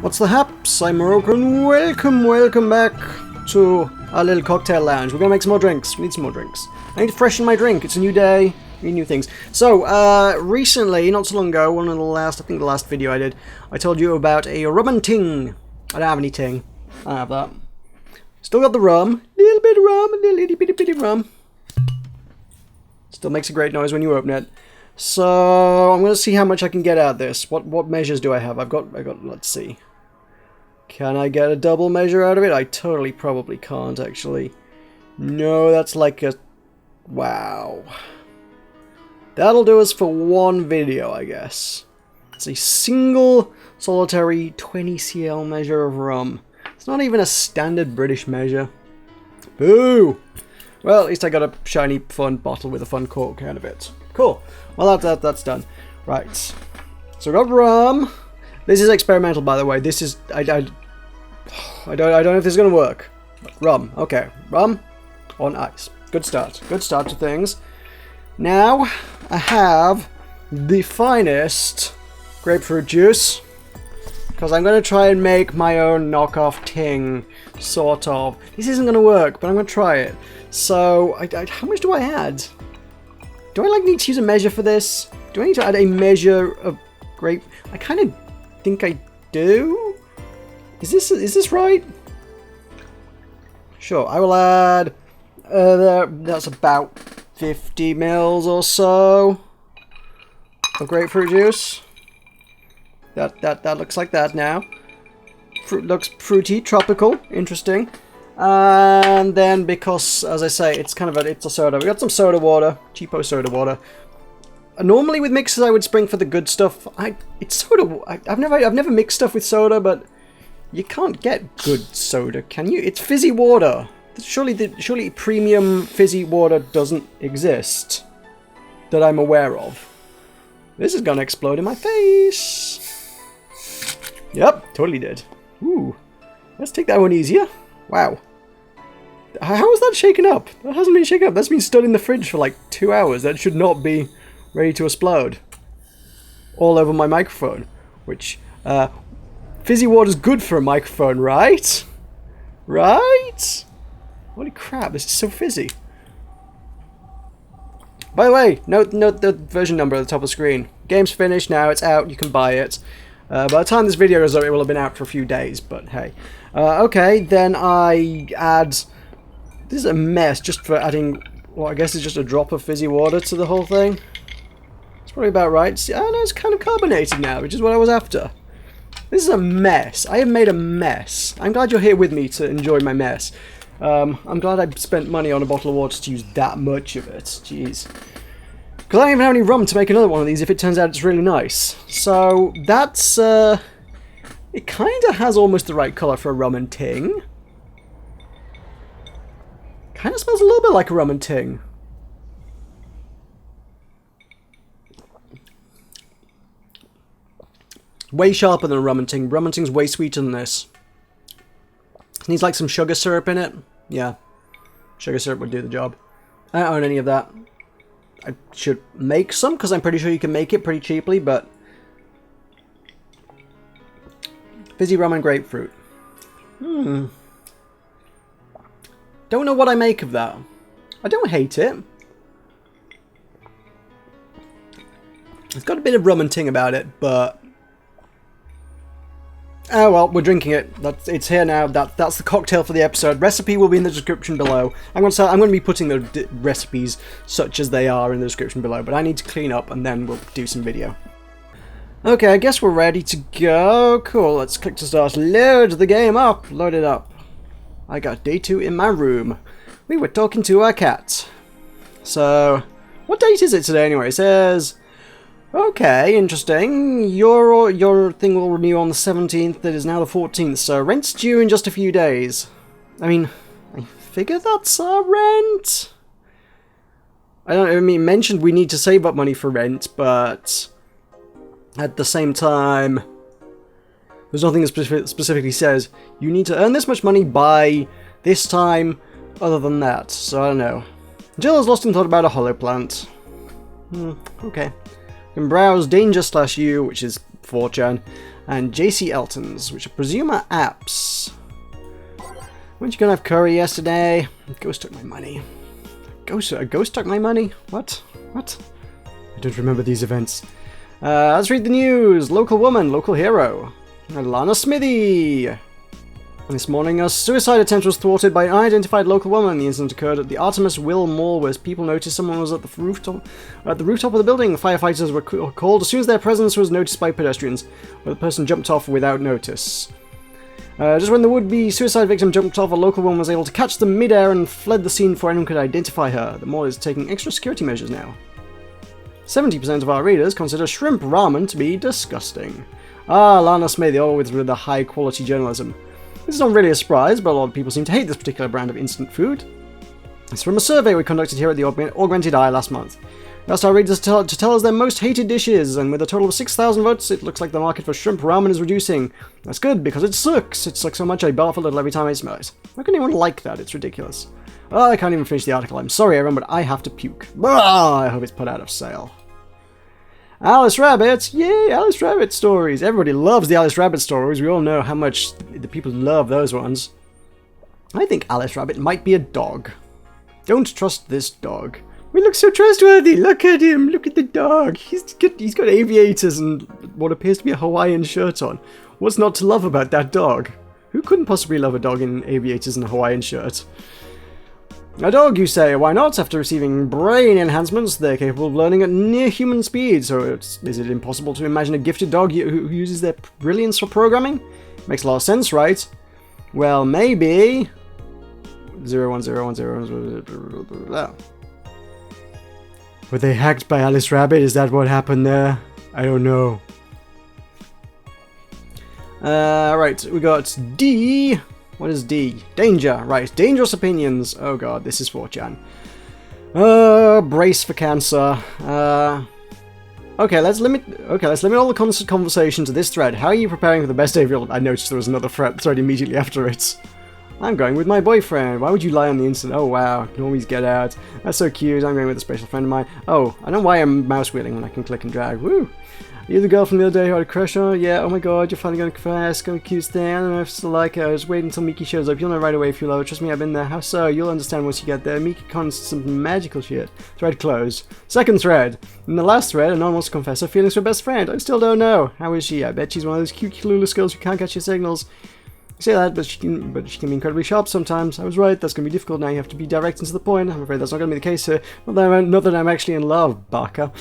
What's the haps? I'm Meroka and welcome back to our little cocktail lounge. We're gonna make some more drinks. We need some more drinks. I need to freshen my drink. It's a new day. We need new things. So, recently, not so long ago, I think the last video I did, I told you about a rum and ting. I don't have any ting. I don't have that. Still got the rum. Little bit of rum, a little itty bitty rum. Still makes a great noise when you open it. So, I'm gonna see how much I can get out of this. What measures do I have? I've got, let's see. Can I get a double measure out of it? I totally probably can't, actually. No, that's like a... Wow. That'll do us for one video, I guess. It's a single, solitary 20 cl measure of rum. It's not even a standard British measure. Boo! Well, at least I got a shiny, fun bottle with a fun cork out of it. Cool. Well, that's done. Right. So we got rum. This is experimental, by the way. This is... I don't know if this is going to work. Rum. Okay. Rum on ice. Good start. Good start to things. Now, I have the finest grapefruit juice. Because I'm going to try and make my own knockoff ting. Sort of. This isn't going to work, but I'm going to try it. So, how much do I add? Do I need to use a measure for this? Do I need to add a measure of grape? I kind of think I do. Is this right? Sure, I will add. That's about 50 mils or so of grapefruit juice. That looks like that now. Fruit looks fruity, tropical, interesting. And then because, as I say, it's a soda. We got some soda water, cheapo soda water. Normally with mixes I would spring for the good stuff. It's soda. I've never mixed stuff with soda, but you can't get good soda, can you? It's fizzy water. Surely premium fizzy water doesn't exist that I'm aware of. This is gonna explode in my face. Yep, totally did. Ooh, let's take that one easier. Wow. How is that shaken up? That hasn't been shaken up. That's been stood in the fridge for like 2 hours. That should not be ready to explode. All over my microphone. Which, fizzy water's good for a microphone, right? Right? Holy crap, this is so fizzy. By the way, note the version number at the top of the screen. Game's finished now, it's out, you can buy it. By the time this video goes up, it will have been out for a few days, but hey. Okay, then I add... This is a mess just for adding, well, I guess it's just a drop of fizzy water to the whole thing. It's probably about right. See, oh no, it's kind of carbonated now, which is what I was after. This is a mess. I have made a mess. I'm glad you're here with me to enjoy my mess. I'm glad I spent money on a bottle of water to use that much of it. Jeez. Because I don't even have any rum to make another one of these if it turns out it's really nice. So, that's, it kind of has almost the right colour for a rum and ting. Kind of smells a little bit like a rum and ting. Way sharper than a rum and ting. Rum and ting's way sweeter than this. It needs like some sugar syrup in it. Yeah. Sugar syrup would do the job. I don't own any of that. I should make some, because I'm pretty sure you can make it pretty cheaply, but... Fizzy rum and grapefruit. Don't know what I make of that. I don't hate it. It's got a bit of rum and ting about it, but... Oh well, we're drinking it. It's here now. That's the cocktail for the episode. Recipe will be in the description below. I'm going to be putting the recipes such as they are in the description below, but I need to clean up and then we'll do some video. Okay, I guess we're ready to go. Cool, let's click to start. Load the game up. Load it up. I got day 2 in my room. We were talking to our cat. So, what date is it today anyway? It says... Okay, interesting. Your thing will renew on the 17th. That is now the 14th, so rent's due in just a few days. I mean, I figure that's our rent. I mean, mentioned we need to save up money for rent, but at the same time, there's nothing that specifically says you need to earn this much money by this time. Other than that, so I don't know. Jill has lost in thought about a hollow plant. Okay. You can browse danger/u, which is 4chan, and JC Elton's, which I presume are apps. Weren't you gonna have curry yesterday? Ghost took my money. A ghost took my money? What? What? I don't remember these events. Let's read the news. Local woman, local hero. Alana Smithy. This morning, a suicide attempt was thwarted by an unidentified local woman. The incident occurred at the Artemis Will Mall, where people noticed someone was at the rooftop of the building. Firefighters were called as soon as their presence was noticed by pedestrians, where the person jumped off without notice. Just when the would-be suicide victim jumped off, a local woman was able to catch them mid-air and fled the scene before anyone could identify her. The mall is taking extra security measures now. 70% of our readers consider shrimp ramen to be disgusting. Ah, Lana Smith, always with the high-quality journalism. This is not really a surprise, but a lot of people seem to hate this particular brand of instant food. It's from a survey we conducted here at the Augmented Eye last month. We asked our readers to tell us their most hated dishes, and with a total of 6,000 votes, it looks like the market for shrimp ramen is reducing. That's good, because it sucks. It sucks so much I barf a little every time I smell it. How can anyone like that? It's ridiculous. Oh, I can't even finish the article. I'm sorry, everyone, but I have to puke. I hope it's put out of sale. Alice Rabbit! Yay, Alice Rabbit stories! Everybody loves the Alice Rabbit stories. We all know how much the people love those ones. I think Alice Rabbit might be a dog. Don't trust this dog. We look so trustworthy! Look at him! Look at the dog! He's got aviators and what appears to be a Hawaiian shirt on. What's not to love about that dog? Who couldn't possibly love a dog in aviators and a Hawaiian shirt? A dog, you say? Why not? After receiving brain enhancements, they're capable of learning at near human speed, so is it impossible to imagine a gifted dog who uses their brilliance for programming? Makes a lot of sense, right? Well, maybe... 01010... Were they hacked by Alice Rabbit? Is that what happened there? I don't know. Right, we got D... What is D? Danger, right. Dangerous opinions. Oh god, this is 4chan. Brace for cancer. Okay, let's limit all the conversation to this thread. How are you preparing for the best day of your life? I noticed there was another thread immediately after it. I'm going with my boyfriend. Why would you lie on the instant? Oh wow, normies get out. That's so cute. I'm going with a special friend of mine. Oh, I don't know why I'm mouse wheeling when I can click and drag. Woo! You're the girl from the other day who I had a crush on? Yeah, oh my god, you're finally going to confess. Gonna cute thing. I don't know if I still like her. Just wait until Miki shows up. You'll know right away if you love her. Trust me, I've been there. How so? You'll understand once you get there. Miki cons some magical shit. Thread closed. Second thread. In the last thread, a non wants to confess her feelings for her best friend. I still don't know. How is she? I bet she's one of those cute, clueless girls who can't catch your signals. You say that, but she can be incredibly sharp sometimes. I was right, that's going to be difficult now. You have to be direct and to the point. I'm afraid that's not going to be the case here. Not that I'm actually in love, Baka.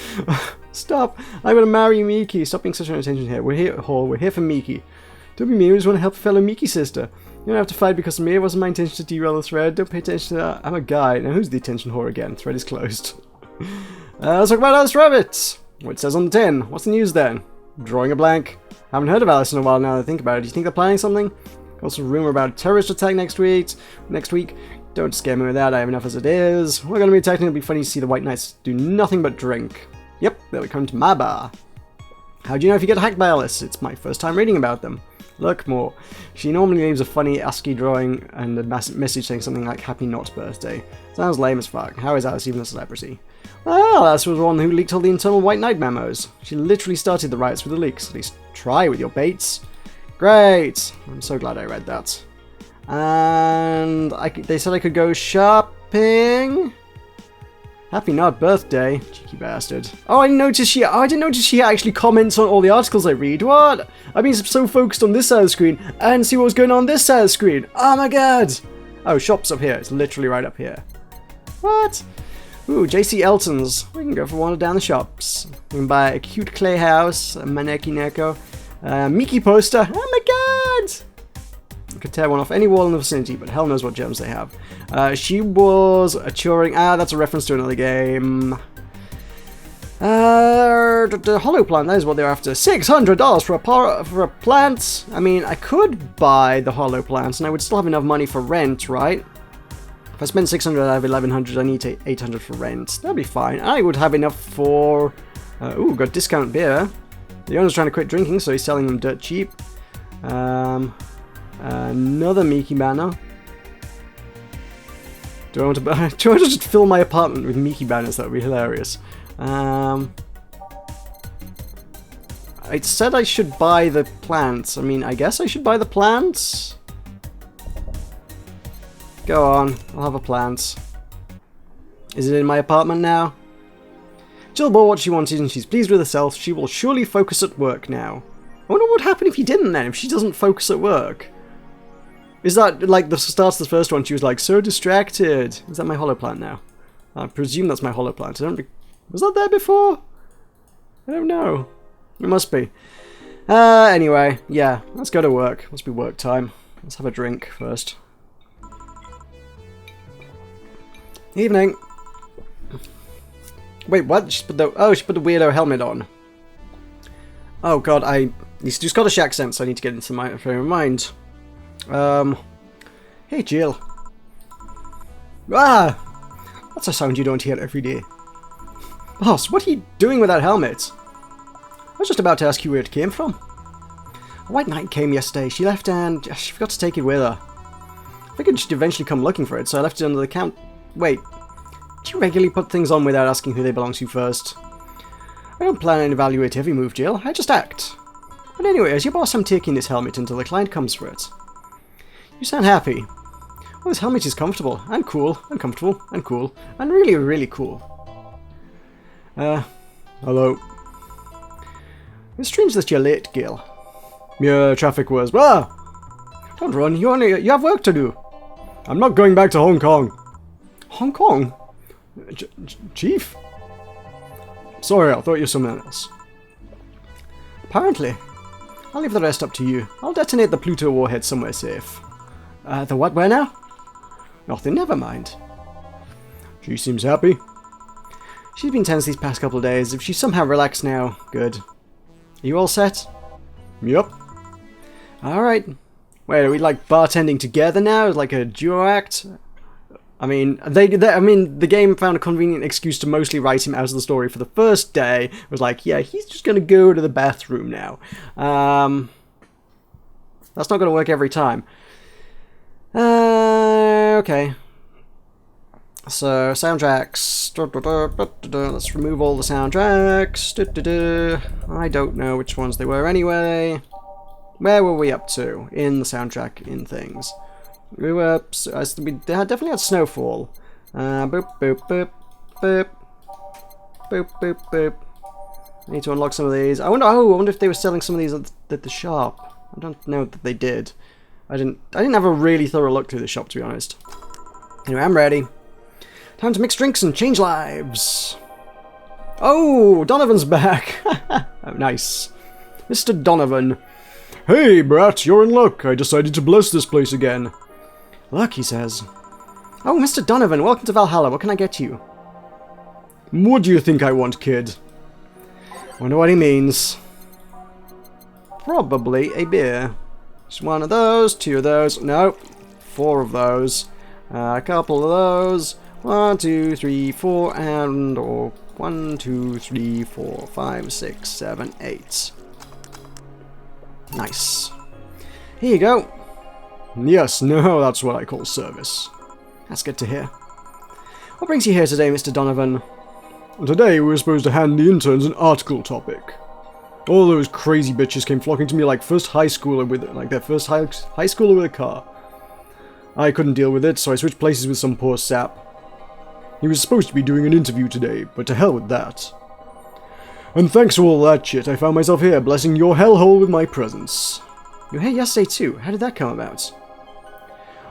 Stop! I'm going to marry Miki. Stop being such an attention here. We're here for Miki. Don't be mean, we just want to help a fellow Miki sister. You don't have to fight because of me. It wasn't my intention to derail the thread. Don't pay attention to that. I'm a guy. Now who's the attention whore again? Thread is closed. Let's talk about Alice Rabbit. What it says on the tin. What's the news then? Drawing a blank. Haven't heard of Alice in a while now that I think about it. Do you think they're planning something? Also, a rumor about a terrorist attack next week. Don't scare me with that. I have enough as it is. We're going to be attacking. It'll be funny to see the White Knights do nothing but drink. Yep, they'll be coming to my bar. How do you know if you get hacked by Alice? It's my first time reading about them. Look more. She normally leaves a funny ASCII drawing and a message saying something like "Happy Not Birthday." Sounds lame as fuck. How is Alice even a celebrity? Well, Alice was the one who leaked all the internal White Knight memos. She literally started the riots with the leaks. At least try with your baits. Great! I'm so glad I read that. And they said I could go shopping. Happy Not Birthday, cheeky bastard. Oh, I didn't notice she actually comments on all the articles I read. What? I've been so focused on this side of the screen and see what was going on this side of the screen. Oh my god! Oh, shop's up here. It's literally right up here. What? Ooh, JC Elton's. We can go for one down the shops. We can buy a cute clay house, a Maneki Neko. Miki poster. Oh my god! I could tear one off any wall in the vicinity, but hell knows what gems they have. She was a Turing. That's a reference to another game. The hollow plant, that is what they're after. $600 for a plant? I mean, I could buy the hollow plants, and I would still have enough money for rent, right? If I spend 600 out of 1100, I need 800 for rent. That'd be fine. I would have enough for... ooh, got discount beer. The owner's trying to quit drinking, so he's selling them dirt cheap. Another Miki banner. Do I want to just fill my apartment with Miki banners? That would be hilarious. It said I should buy the plants. I mean, I guess I should buy the plants? Go on, I'll have a plant. Is it in my apartment now? Jill bought what she wanted and she's pleased with herself. She will surely focus at work now. I wonder what would happen if he didn't then, if she doesn't focus at work. Is that like the start of the first one? She was like, so distracted. Is that my hollow plant now? I presume that's my hollow plant. Was that there before? I don't know. It must be. Anyway, yeah, let's go to work. Must be work time. Let's have a drink first. Evening. Wait, what? She put the weirdo helmet on. Oh god, he's do Scottish accent, so I need to get into my frame of mind. Hey Jill. Ah! That's a sound you don't hear every day. Boss, what are you doing with that helmet? I was just about to ask you where it came from. A white knight came yesterday. She left and she forgot to take it with her. I figured she'd eventually come looking for it, so I left it under the count. Wait, do you regularly put things on without asking who they belong to first? I don't plan and evaluate every move, Jill. I just act. But anyway, as your boss, I'm taking this helmet until the client comes for it. You sound happy. Well, this helmet is comfortable, and cool, and comfortable, and cool, and really, really cool. Hello. It's strange that you're late, Gil. Yeah, traffic was. Ah! Don't run, you have work to do. I'm not going back to Hong Kong. Hong Kong? Chief? Sorry, I thought you were someone else. Apparently. I'll leave the rest up to you. I'll detonate the Pluto warhead somewhere safe. The what? Where now? Nothing, never mind. She seems happy. She's been tense these past couple of days. If she's somehow relaxed now, good. Are you all set? Yup. Alright. Wait, are we like bartending together now? Like a duo act? I mean, the game found a convenient excuse to mostly write him out of the story for the first day. It was like, yeah, he's just gonna go to the bathroom now. That's not gonna work every time. Okay. So, soundtracks. Let's remove all the soundtracks. I don't know which ones they were anyway. Where were we up to in the soundtrack in things? We definitely had Snowfall. Boop, boop, boop, boop. Boop, boop, boop. I need to unlock some of these. I wonder if they were selling some of these at the shop. I don't know that they did. I didn't have a really thorough look through the shop, to be honest. Anyway, I'm ready. Time to mix drinks and change lives. Oh, Donovan's back. Oh, nice. Mr. Donovan. Hey, brat, you're in luck. I decided to bless this place again. Luck, he says. Oh, Mr. Donovan, welcome to Valhalla. What can I get you? What do you think I want, kid? Wonder what he means. Probably a beer. Just one of those, two of those. No, 4 of those. A couple of those. 1, 2, 3, 4, and or 1, 2, 3, 4, 5, 6, 7, 8. Nice. Here you go. Yes, no, that's what I call service. That's good to hear. What brings you here today, Mr. Donovan? Today we were supposed to hand the interns an article topic. All those crazy bitches came flocking to me like their first high schooler with a car. I couldn't deal with it, so I switched places with some poor sap. He was supposed to be doing an interview today, but to hell with that. And thanks to all that shit, I found myself here, blessing your hellhole with my presence. You were here yesterday too. How did that come about?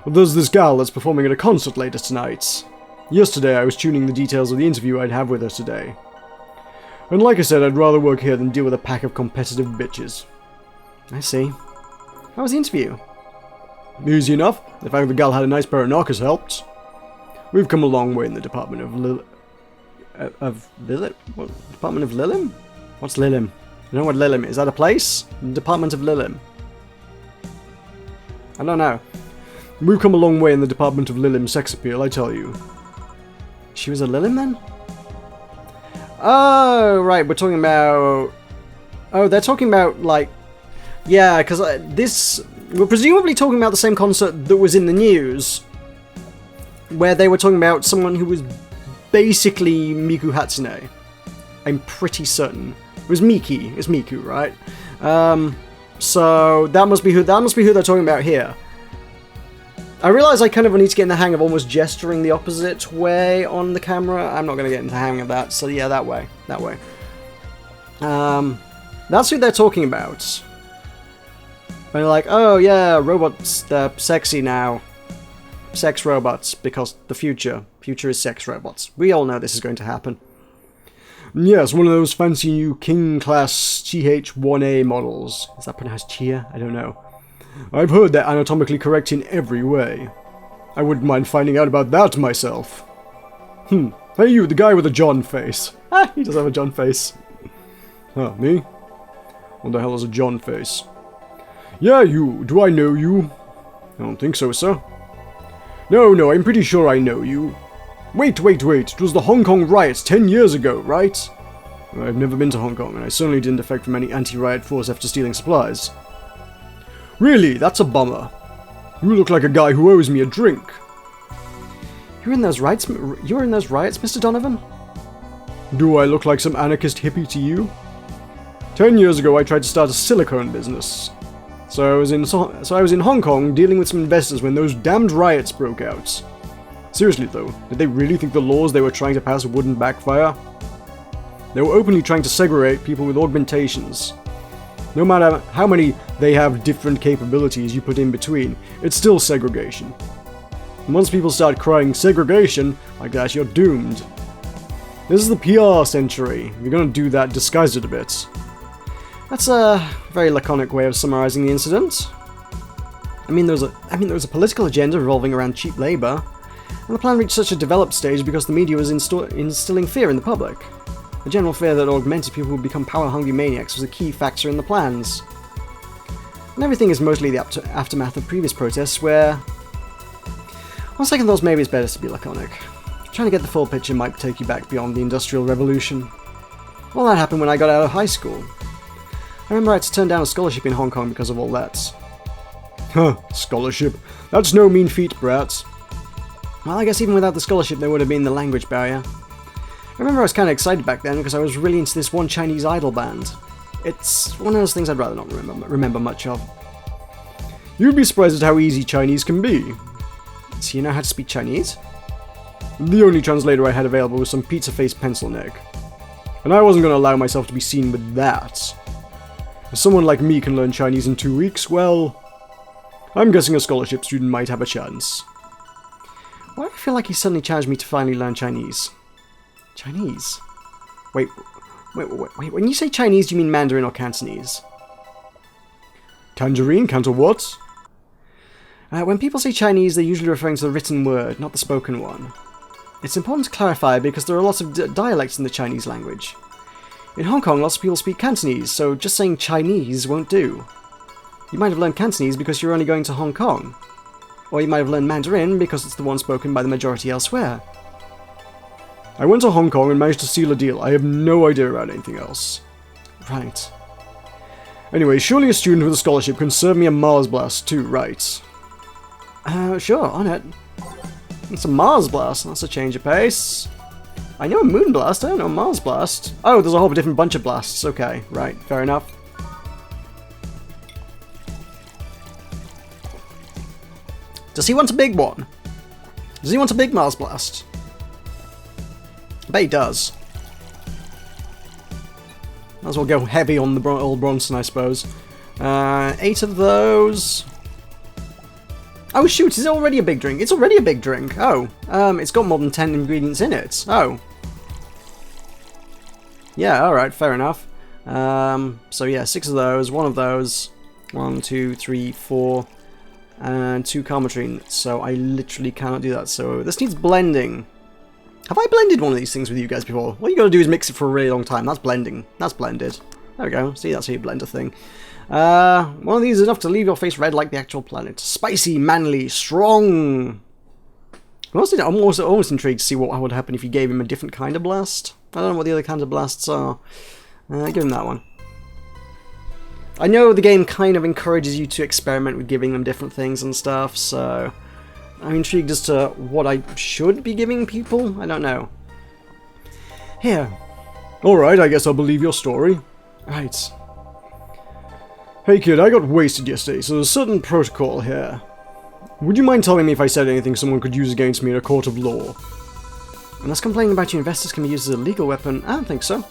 Well, there's this gal that's performing at a concert later tonight. Yesterday I was tuning the details of the interview I'd have with her today. And like I said, I'd rather work here than deal with a pack of competitive bitches. I see. How was the interview? Easy enough. The fact the gal had a nice pair of knockers helped. We've come a long way in the Department of What? Department of Lilim? What's Lilim? You know what Lilim is? Is that a place? The Department of Lilim. I don't know. We've come a long way in the Department of Lilim sex appeal, I tell you. She was a Lilim then? Oh, right, we're talking about... Oh, they're talking about, like... Yeah, because we're presumably talking about the same concert that was in the news, where they were talking about someone who was basically Miku Hatsune. I'm pretty certain. It was Miki. It's Miku, right? So that must be who they're talking about here. I realise I kind of need to get in the hang of almost gesturing the opposite way on the camera. I'm not going to get into the hang of that, so yeah, that way. That way. That's who they're talking about. When they're like, oh yeah, robots, they're sexy now. Sex robots, because the future is sex robots. We all know this is going to happen. Yes, one of those fancy new King-class TH-1A models. Is that pronounced Chia? I don't know. I've heard they're anatomically correct in every way. I wouldn't mind finding out about that myself. Hey you, the guy with the John face. Ah, he does have a John face. Huh, me? What the hell is a John face? Yeah, you. Do I know you? I don't think so, sir. No, I'm pretty sure I know you. Wait. It was the Hong Kong riots 10 years ago, right? I've never been to Hong Kong, and I certainly didn't defect from any anti-riot force after stealing supplies. Really? That's a bummer. You look like a guy who owes me a drink. You were in those riots, Mr. Donovan? Do I look like some anarchist hippie to you? 10 years ago, I tried to start a silicone business. So I was in Hong Kong dealing with some investors when those damned riots broke out. Seriously though, did they really think the laws they were trying to pass wouldn't backfire? They were openly trying to segregate people with augmentations. No matter how many they have different capabilities you put in between, it's still segregation. And once people start crying segregation like that, you're doomed. This is the PR century. If you're gonna do that, disguise it a bit. That's a very laconic way of summarizing the incident. I mean, there was a political agenda revolving around cheap labor, and the plan reached such a developed stage because the media was instilling fear in the public. The general fear that augmented people would become power-hungry maniacs was a key factor in the plans. And everything is mostly the aftermath of previous protests where... On second thoughts, maybe it's better to be laconic. Trying to get the full picture might take you back beyond the Industrial Revolution. All that happened when I got out of high school. I remember I had to turn down a scholarship in Hong Kong because of all that. Huh, scholarship. That's no mean feat, brats. Well, I guess even without the scholarship there would have been the language barrier. I remember I was kind of excited back then because I was really into this one Chinese idol band. It's one of those things I'd rather not remember much of. You'd be surprised at how easy Chinese can be. So you know how to speak Chinese? The only translator I had available was some pizza-faced pencil neck. And I wasn't going to allow myself to be seen with that. If someone like me can learn Chinese in 2 weeks, well... I'm guessing a scholarship student might have a chance. Why do I feel like he suddenly challenged me to finally learn Chinese? Chinese? Wait, when you say Chinese, do you mean Mandarin or Cantonese? Tangerine? Canto what? When people say Chinese, they're usually referring to the written word, not the spoken one. It's important to clarify because there are lots of dialects in the Chinese language. In Hong Kong, lots of people speak Cantonese, so just saying Chinese won't do. You might have learned Cantonese because you're only going to Hong Kong. Or you might have learned Mandarin because it's the one spoken by the majority elsewhere. I went to Hong Kong and managed to seal a deal. I have no idea about anything else. Right. Anyway, surely a student with a scholarship can serve me a Mars Blast too, right? Sure, on it. It's a Mars Blast, that's a change of pace. I know a Moon Blast, I don't know a Mars Blast. Oh, there's a whole different bunch of blasts. Okay, right, fair enough. Does he want a big one? Does he want a big Mars Blast? I bet he does. Might as well go heavy on the old Bronson, I suppose. 8 of those. Oh shoot, is it already a big drink? It's already a big drink. Oh, it's got more than 10 ingredients in it. Oh. Yeah, alright, fair enough. So yeah, 6 of those, 1 of those. 1, 2, 3, 4. And 2 Calmatrine. So I literally cannot do that. So this needs blending. Have I blended one of these things with you guys before? All you gotta do is mix it for a really long time. That's blending. That's blended. There we go. See, that's how you blend a thing. One of these is enough to leave your face red like the actual planet. Spicy, manly, strong. I'm almost intrigued to see what would happen if you gave him a different kind of blast. I don't know what the other kinds of blasts are. Give him that one. I know the game kind of encourages you to experiment with giving them different things and stuff, so I'm intrigued as to what I should be giving people. I don't know. Here. Alright, I guess I'll believe your story. Right. Hey kid, I got wasted yesterday, so there's a certain protocol here. Would you mind telling me if I said anything someone could use against me in a court of law? Unless complaining about your investors can be used as a legal weapon, I don't think so.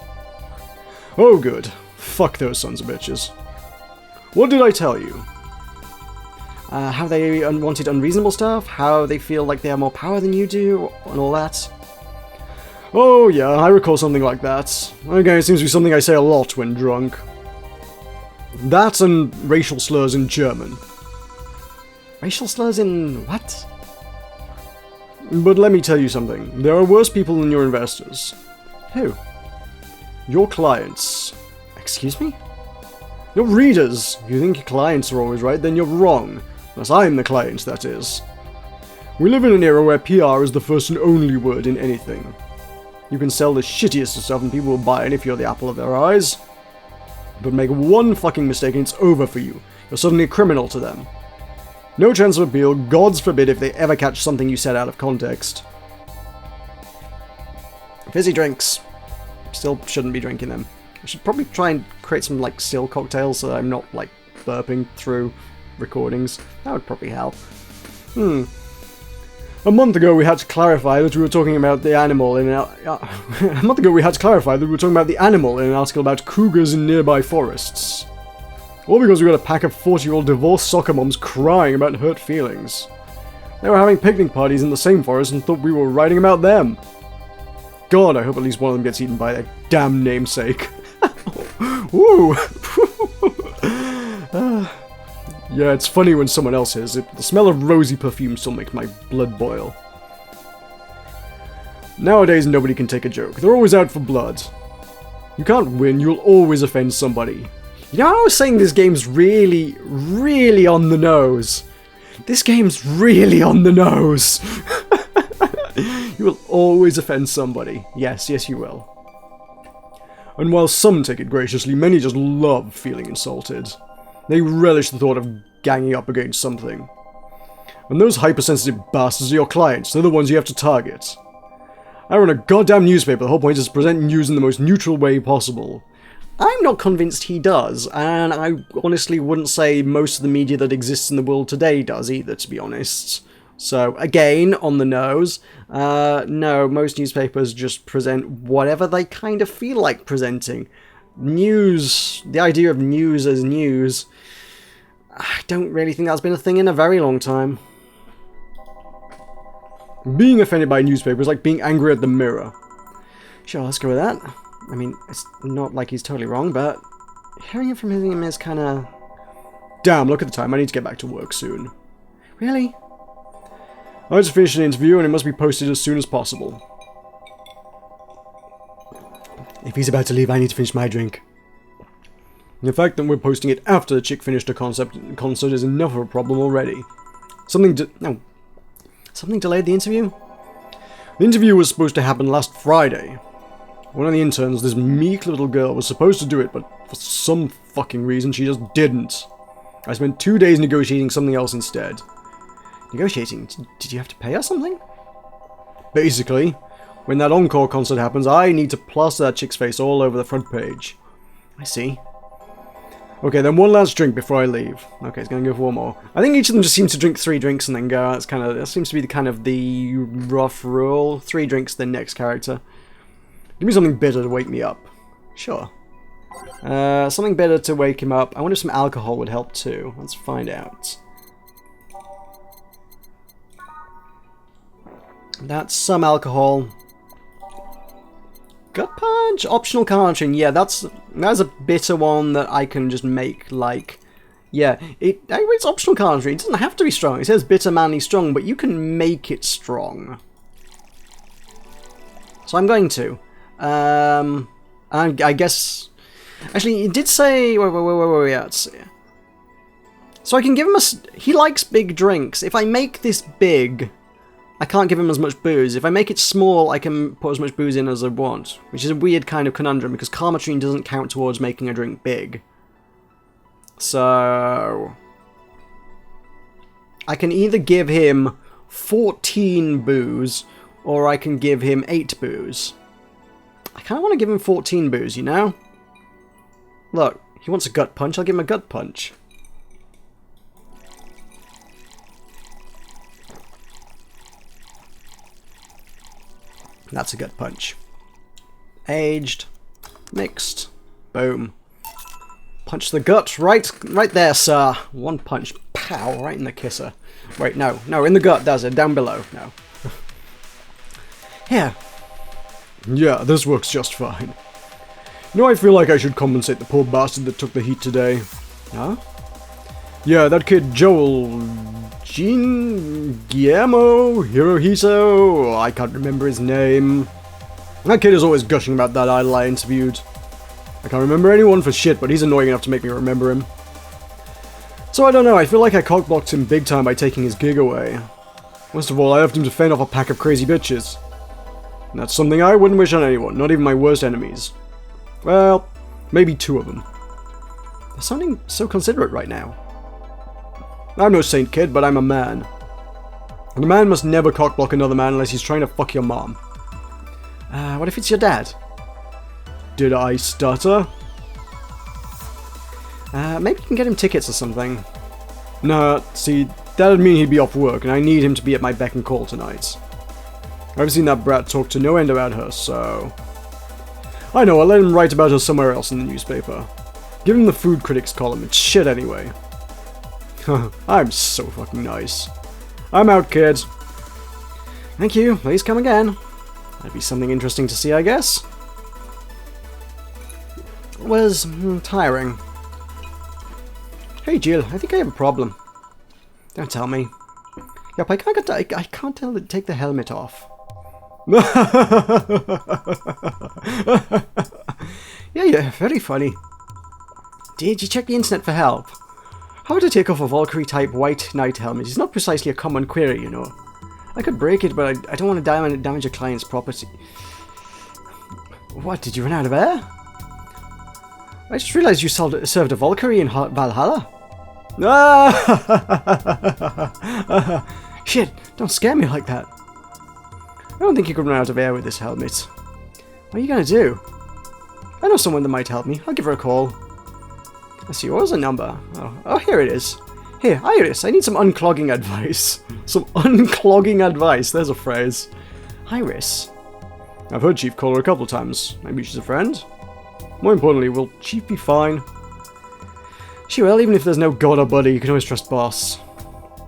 Oh good. Fuck those sons of bitches. What did I tell you? How they wanted unreasonable stuff, how they feel like they have more power than you do, and all that. Oh yeah, I recall something like that. Okay, it seems to be something I say a lot when drunk. That and racial slurs in German. Racial slurs in what? But let me tell you something. There are worse people than your investors. Who? Your clients. Excuse me? Your readers. If you think your clients are always right, then you're wrong. Unless I'm the client, that is. We live in an era where PR is the first and only word in anything. You can sell the shittiest of stuff and people will buy it if you're the apple of their eyes. But make one fucking mistake and it's over for you. You're suddenly a criminal to them. No chance of appeal, gods forbid if they ever catch something you said out of context. Fizzy drinks. Still shouldn't be drinking them. I should probably try and create some, like, still cocktails so that I'm not, like, burping through recordings. That would probably help. A month ago we had to clarify that we were talking about the animal in an... a month ago we had to clarify that we were talking about the animal in an article about cougars in nearby forests. All because we got a pack of 40-year-old divorced soccer moms crying about hurt feelings. They were having picnic parties in the same forest and thought we were writing about them. God, I hope at least one of them gets eaten by their damn namesake. Ooh. Yeah, it's funny when someone else is. The smell of rosy perfume still makes my blood boil. Nowadays, nobody can take a joke. They're always out for blood. You can't win, you'll always offend somebody. You know, I was saying this game's really, really on the nose. This game's really on the nose. You will always offend somebody. Yes, yes you will. And while some take it graciously, many just love feeling insulted. They relish the thought of ganging up against something. And those hypersensitive bastards are your clients. They're the ones you have to target. I run a goddamn newspaper. The whole point is to present news in the most neutral way possible. I'm not convinced he does, and I honestly wouldn't say most of the media that exists in the world today does either, to be honest. So, again, on the nose, no, most newspapers just present whatever they kind of feel like presenting. News, the idea of news as news, I don't really think that's been a thing in a very long time. Being offended by a newspaper is like being angry at the Mirror. Sure, let's go with that. I mean, it's not like he's totally wrong, but hearing it from him is kind of... Damn, look at the time, I need to get back to work soon. Really? I just finished an interview and it must be posted as soon as possible. If he's about to leave, I need to finish my drink. The fact that we're posting it after the chick finished her concert is enough of a problem already. Something delayed the interview? The interview was supposed to happen last Friday. One of the interns, this meek little girl, was supposed to do it, but for some fucking reason she just didn't. I spent 2 days negotiating something else instead. Negotiating? Did you have to pay her something? Basically, when that encore concert happens, I need to plaster that chick's face all over the front page. I see. Okay, then one last drink before I leave. Okay, it's gonna go for one more. I think each of them just seems to drink 3 drinks and then go. That seems to be the rough rule. 3 drinks, then next character. Give me something bitter to wake me up. Sure. Something bitter to wake him up. I wonder if some alcohol would help too. Let's find out. That's some alcohol. Gut punch? Optional carnation. Yeah, that's a bitter one that I can just make, like... Yeah, it's optional carnation. It doesn't have to be strong. It says bitter, manly, strong, but you can make it strong. So I'm going to. I guess... Actually, it did say... Wait, let's see. So I can give him a... He likes big drinks. If I make this big... I can't give him as much booze. If I make it small, I can put as much booze in as I want. Which is a weird kind of conundrum, because Karmatrine doesn't count towards making a drink big. So... I can either give him 14 booze, or I can give him 8 booze. I kind of want to give him 14 booze, you know? Look, he wants a gut punch, I'll give him a gut punch. That's a gut punch. Aged. Mixed. Boom. Punch the gut. Right there, sir. One punch. Pow. Right in the kisser. Wait, no. No, in the gut, does it? Down below. No. Here. Yeah, this works just fine. You know, I feel like I should compensate the poor bastard that took the heat today. Huh? Yeah, that kid Joel... Guillermo Hirohito, I can't remember his name. That kid is always gushing about that idol I interviewed. I can't remember anyone for shit, but he's annoying enough to make me remember him. So I don't know, I feel like I cockblocked him big time by taking his gig away. Most of all, I left him to fend off a pack of crazy bitches. And that's something I wouldn't wish on anyone, not even my worst enemies. Well, maybe 2 of them. They're sounding so considerate right now. I'm no saint, kid, but I'm a man. And a man must never cockblock another man unless he's trying to fuck your mom. What if it's your dad? Did I stutter? Maybe you can get him tickets or something. Nah, see, that'd mean he'd be off work, and I need him to be at my beck and call tonight. I've seen that brat talk to no end about her, so... I know, I'll let him write about her somewhere else in the newspaper. Give him the food critics column, it's shit anyway. I'm so fucking nice. I'm out, kids. Thank you. Please come again. That'd be something interesting to see, I guess. It was tiring. Hey, Jill. I think I have a problem. Don't tell me. Yep, I can't take the helmet off. Yeah, very funny. Did you check the internet for help? How to take off a Valkyrie-type white knight helmet is not precisely a common query, you know. I could break it, but I don't want to damage a client's property. What, did you run out of air? I just realized you served a Valkyrie in Valhalla. Ah! Shit, don't scare me like that. I don't think you could run out of air with this helmet. What are you gonna do? I know someone that might help me. I'll give her a call. I see, what was the number? Oh, here it is. Here, Iris, I need some unclogging advice. Some unclogging advice, there's a phrase. Iris. I've heard Chief call her a couple times. Maybe she's a friend? More importantly, will Chief be fine? She will, even if there's no god or buddy, you can always trust Boss.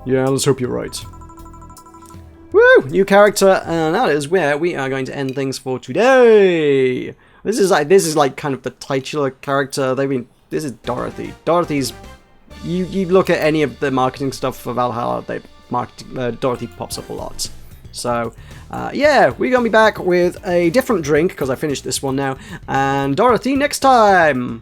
Yeah, let's hope you're right. Woo! New character, and that is where we are going to end things for today. This is like kind of the titular character. This is Dorothy. Dorothy's... You look at any of the marketing stuff for Valhalla, Dorothy pops up a lot. So, yeah, we're going to be back with a different drink, because I finished this one now, and Dorothy next time!